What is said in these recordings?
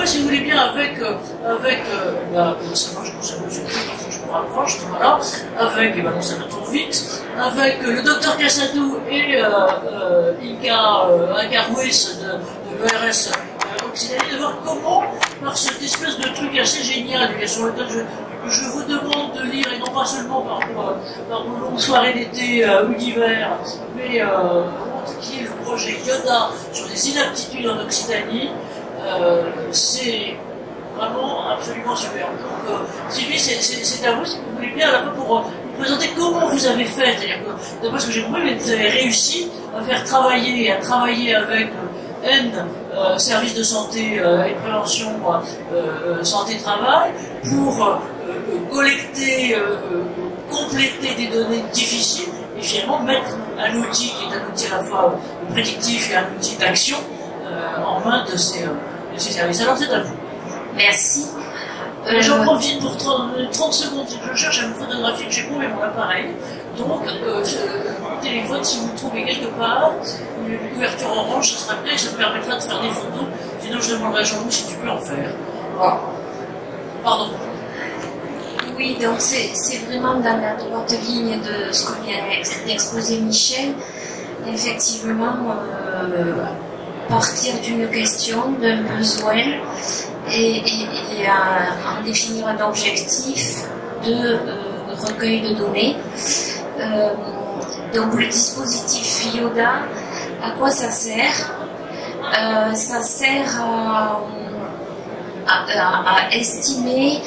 jouer, si vous voulez bien, avec ça marche, ça je me rapproche, voilà, avec, non, ça me tourne vite, avec le docteur Cassadou et Inka Ruiz de l'ERS Occitanie, de voir comment, par cette espèce de truc assez génial, sur lequel je vous demande de lire, et non pas seulement par vos longues soirées d'été ou d'hiver, mais qui est le projet Yoda sur les inaptitudes en Occitanie. C'est vraiment absolument super. Donc, Sylvie, c'est à vous, si vous voulez bien, à la fois pour vous présenter comment vous avez fait. C'est-à-dire que, d'après ce que j'ai compris, vous avez réussi à faire travailler, avec N, service de santé et prévention, santé-travail, pour collecter, compléter des données difficiles et finalement mettre un outil qui est un outil à la fois prédictif et un outil d'action en main de ces services. Alors c'est à vous. Merci. J'en profite pour 30 secondes. Je cherche une photographie que j'ai paumé mon appareil. Donc, mon téléphone, si vous le trouvez quelque part, une couverture orange, ça sera prêt, ça me permettra de faire des photos. Sinon, je demanderai à Jean-Loup si tu peux en faire. Voilà. Pardon. Oui, donc c'est vraiment dans la droite ligne de ce que vient d'exposer Michel. Effectivement, partir d'une question, d'un besoin, et en définir un objectif de recueil de données. Donc le dispositif Yoda, à quoi ça sert? Ça sert à estimer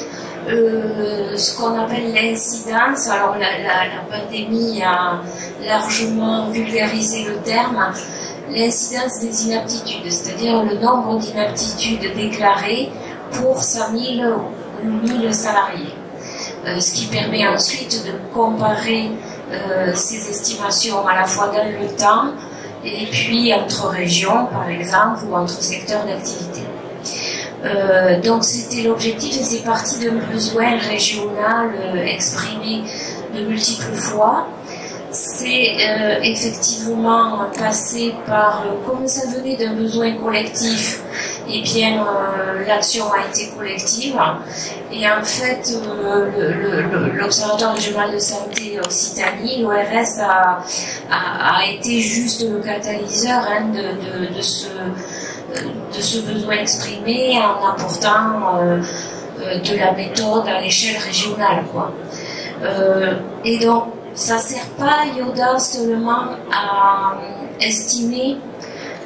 ce qu'on appelle l'incidence. Alors la pandémie a largement vulgarisé le terme. L'incidence des inaptitudes, c'est-à-dire le nombre d'inaptitudes déclarées pour 100 000 ou 1000 salariés. Ce qui permet ensuite de comparer ces estimations à la fois dans le temps et puis entre régions, par exemple, ou entre secteurs d'activité. Donc c'était l'objectif et c'est parti d'un besoin régional exprimé de multiples fois. C'est effectivement passé par, comme ça venait d'un besoin collectif, et bien l'action a été collective. Et en fait, l'Observatoire régional de santé Occitanie, l'ORS, a été juste le catalyseur de ce besoin exprimé en apportant de la méthode à l'échelle régionale, quoi. Et donc, ça ne sert pas Yoda seulement à estimer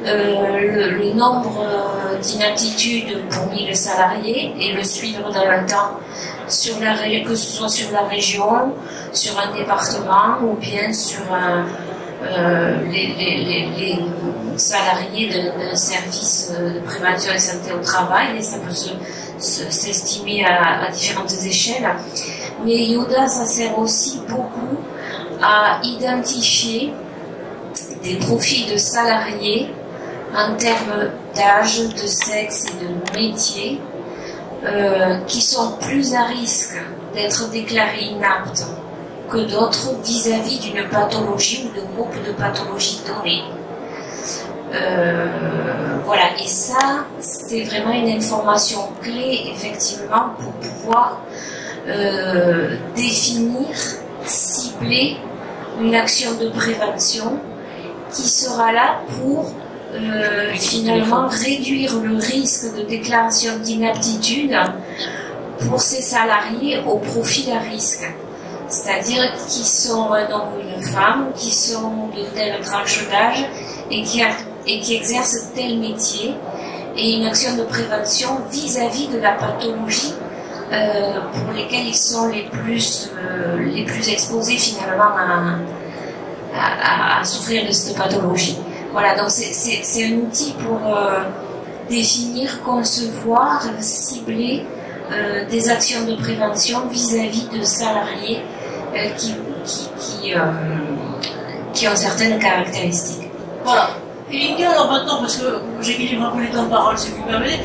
le nombre d'inaptitudes pour 1000 salariés et le suivre dans le temps, que ce soit sur la région, sur un département ou bien sur les salariés d'un service de prévention et santé au travail, et ça peut s'estimer à différentes échelles. Mais Yoda, ça sert aussi beaucoup à identifier des profils de salariés en termes d'âge, de sexe et de métier qui sont plus à risque d'être déclarés inaptes que d'autres vis-à-vis d'une pathologie ou de groupe de pathologies données. Voilà, et ça, c'est vraiment une information clé, effectivement, pour pouvoir définir, cibler une action de prévention qui sera là pour finalement réduire le risque de déclaration d'inaptitude pour ces salariés au profil à risque. C'est-à-dire qui sont un homme ou une femme, qui sont de telle tranche d'âge et qui exercent tel métier, et une action de prévention vis-à-vis de la pathologie pour lesquels ils sont les plus exposés finalement à souffrir de cette pathologie. Voilà, donc c'est un outil pour définir, concevoir, cibler des actions de prévention vis-à-vis de salariés qui ont certaines caractéristiques. Voilà. Et Inga, alors maintenant, parce que j'équilibre un peu les temps de parole, si vous me permettez,